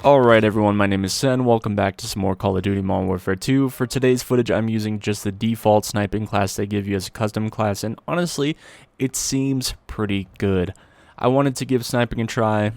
Alright everyone, my name is Sen, welcome back to some more Call of Duty Modern Warfare 2. For today's footage, I'm using just the default sniping class they give you as a custom class, and honestly, it seems pretty good. I wanted to give sniping a try. It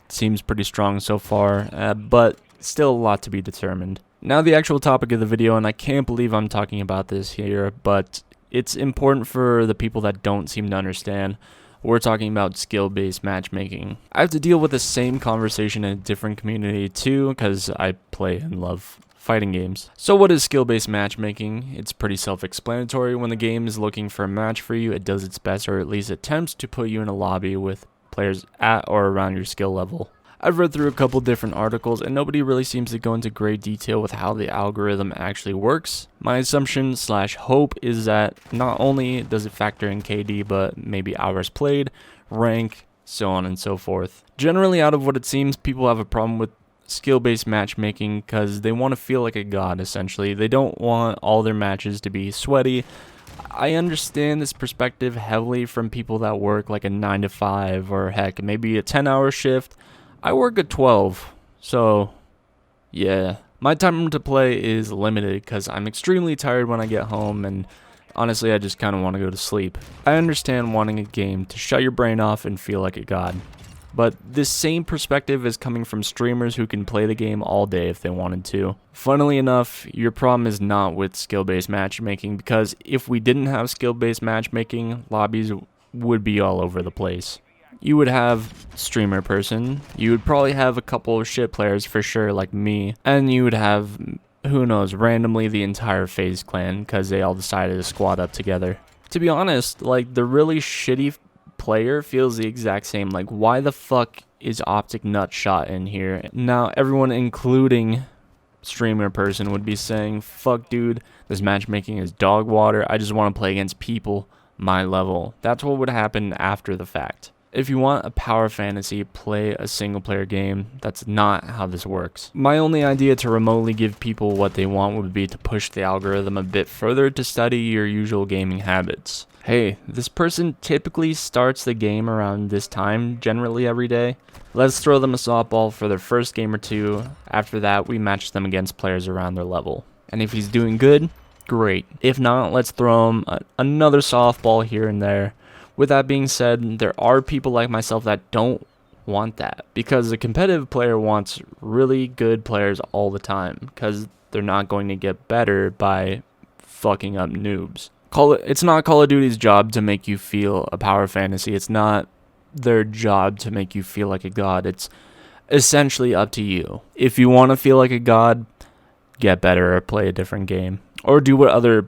seems pretty strong so far, but still a lot to be determined. Now the actual topic of the video, and I can't believe I'm talking about this here, but it's important for the people that don't seem to understand. We're talking about skill-based matchmaking. I have to deal with the same conversation in a different community too, because I play and love fighting games. So what is skill-based matchmaking? It's pretty self-explanatory. When the game is looking for a match for you, it does its best, or at least attempts to put you in a lobby with players at or around your skill level. I've read through a couple different articles and nobody really seems to go into great detail with how the algorithm actually works. My assumption / hope is that not only does it factor in KD, but maybe hours played, rank, so on and so forth. Generally, out of what it seems, people have a problem with skill-based matchmaking because they want to feel like a god, essentially. They don't want all their matches to be sweaty. I understand this perspective heavily from people that work like a 9 to 5 or heck, maybe a 10-hour shift. I work at 12, so yeah. My time to play is limited because I'm extremely tired when I get home, and honestly I just kind of want to go to sleep. I understand wanting a game to shut your brain off and feel like a god, but this same perspective is coming from streamers who can play the game all day if they wanted to. Funnily enough, your problem is not with skill-based matchmaking, because if we didn't have skill-based matchmaking, lobbies would be all over the place. You would have streamer person, you would probably have a couple of shit players for sure like me, and you would have, who knows, randomly the entire FaZe clan because they all decided to squad up together. To be honest, like, the really shitty player feels the exact same. Like, why the fuck is Optic Nutshot in here? Now everyone including streamer person would be saying, fuck dude, this matchmaking is dog water, I just want to play against people my level. That's what would happen after the fact. If you want a power fantasy, play a single player game. That's not how this works. My only idea to remotely give people what they want would be to push the algorithm a bit further to study your usual gaming habits. Hey, this person typically starts the game around this time, generally every day. Let's throw them a softball for their first game or two. After that, we match them against players around their level. And if he's doing good, great. If not, let's throw him another softball here and there. With that being said, there are people like myself that don't want that, because a competitive player wants really good players all the time, because they're not going to get better by fucking up noobs. It's not Call of Duty's job to make you feel a power fantasy. It's not their job to make you feel like a god. It's essentially up to you. If you want to feel like a god, get better or play a different game, or do what other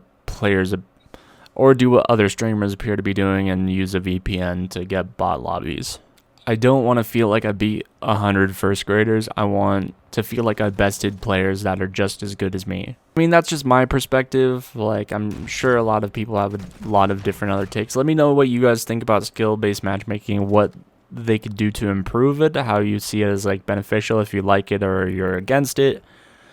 streamers appear to be doing and use a VPN to get bot lobbies. I don't want to feel like I beat 100 first graders. I want to feel like I bested players that are just as good as me. I mean, that's just my perspective. Like, I'm sure a lot of people have a lot of different other takes. Let me know what you guys think about skill-based matchmaking, what they could do to improve it, how you see it as like beneficial, if you like it or you're against it.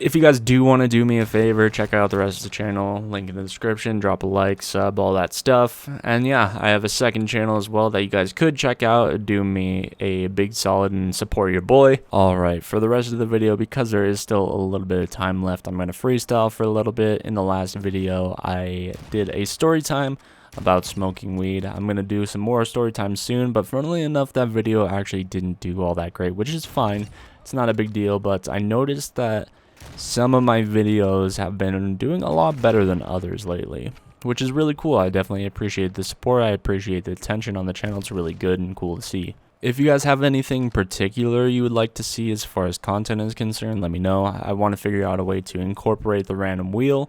If you guys do want to do me a favor, check out the rest of the channel, link in the description, drop a like, sub, all that stuff. And yeah, I have a second channel as well that you guys could check out, do me a big solid and support your boy. Alright, for the rest of the video, because there is still a little bit of time left, I'm going to freestyle for a little bit. In the last video, I did a story time about smoking weed. I'm going to do some more story time soon, but funnily enough, that video actually didn't do all that great, which is fine. It's not a big deal, but I noticed that some of my videos have been doing a lot better than others lately, which is really cool. I definitely appreciate the support. I appreciate the attention on the channel. It's really good and cool to see. If you guys have anything particular you would like to see as far as content is concerned, let me know. I want to figure out a way to incorporate the random wheel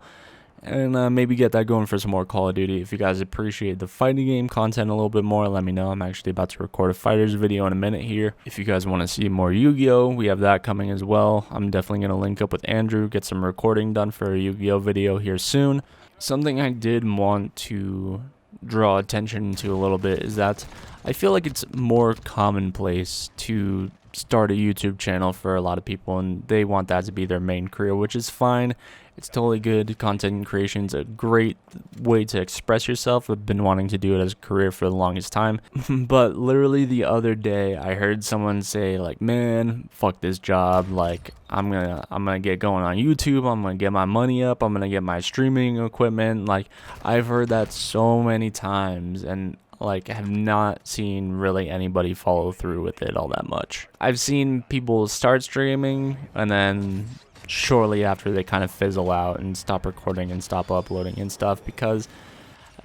and maybe get that going for some more Call of Duty. If you guys appreciate the fighting game content a little bit more, let me know. I'm actually about to record a fighters video in a minute here. If you guys want to see more Yu-Gi-Oh, we have that coming as well. I'm definitely going to link up with Andrew, get some recording done for a Yu-Gi-Oh video here soon. Something I did want to draw attention to a little bit is that I feel like it's more commonplace to start a YouTube channel for a lot of people, and they want that to be their main career, which is fine. It's totally good. Content creation is a great way to express yourself. I've been wanting to do it as a career for the longest time. But literally the other day, I heard someone say like, "Man, fuck this job. Like, I'm gonna get going on YouTube. I'm gonna get my money up. I'm gonna get my streaming equipment." Like, I've heard that so many times, and like have not seen really anybody follow through with it all that much. I've seen people start streaming and then shortly after they kind of fizzle out and stop recording and stop uploading and stuff, because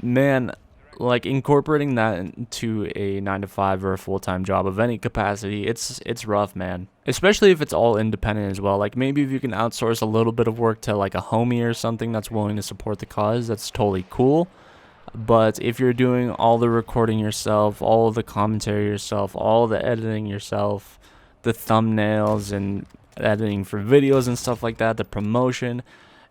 man, like incorporating that into a 9 to 5 or a full-time job of any capacity, it's rough, man, especially if it's all independent as well. Like, maybe if you can outsource a little bit of work to like a homie or something that's willing to support the cause, that's totally cool. But if you're doing all the recording yourself, all the commentary yourself, all the editing yourself, the thumbnails and editing for videos and stuff like that, the promotion,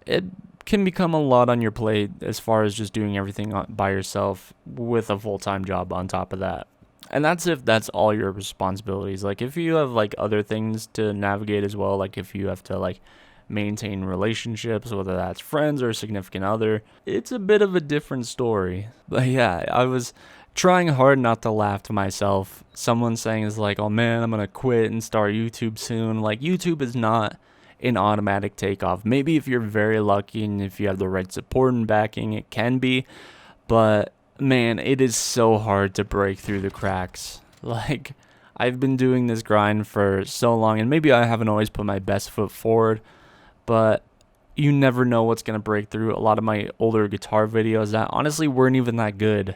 it can become a lot on your plate as far as just doing everything by yourself with a full-time job on top of that. And that's if that's all your responsibilities. Like, if you have like other things to navigate as well, like if you have to like maintain relationships, whether that's friends or a significant other, it's a bit of a different story. But yeah, I was trying hard not to laugh to myself. Someone saying is like, "Oh man, I'm gonna quit and start YouTube soon." Like, YouTube is not an automatic takeoff. Maybe if you're very lucky and if you have the right support and backing, it can be. But man, it is so hard to break through the cracks. Like, I've been doing this grind for so long, and maybe I haven't always put my best foot forward, but you never know what's going to break through. A lot of my older guitar videos that honestly weren't even that good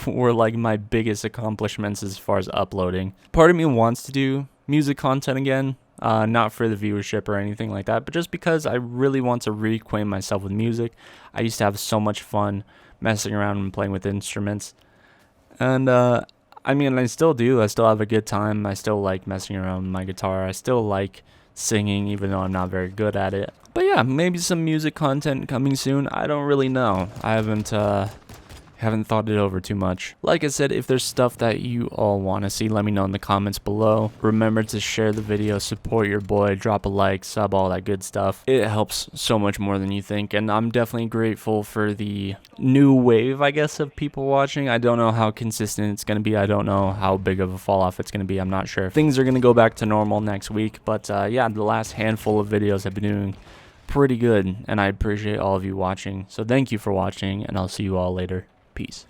were like my biggest accomplishments as far as uploading. Part of me wants to do music content again, not for the viewership or anything like that, but just because I really want to reacquaint myself with music. I used to have so much fun messing around and playing with instruments, and I mean, I still do. I still have a good time. I still like messing around with my guitar. I still like singing, even though I'm not very good at it. But yeah, maybe some music content coming soon. I don't really know. I haven't thought it over too much. Like I said, if there's stuff that you all want to see, let me know in the comments below. Remember to share the video, support your boy, drop a like, sub, all that good stuff. It helps so much more than you think, and I'm definitely grateful for the new wave, I guess, of people watching. I don't know how consistent it's going to be. I don't know how big of a fall off it's going to be. I'm not sure if things are going to go back to normal next week, but yeah, the last handful of videos I've been doing pretty good, and I appreciate all of you watching. So thank you for watching, and I'll see you all later. Peace.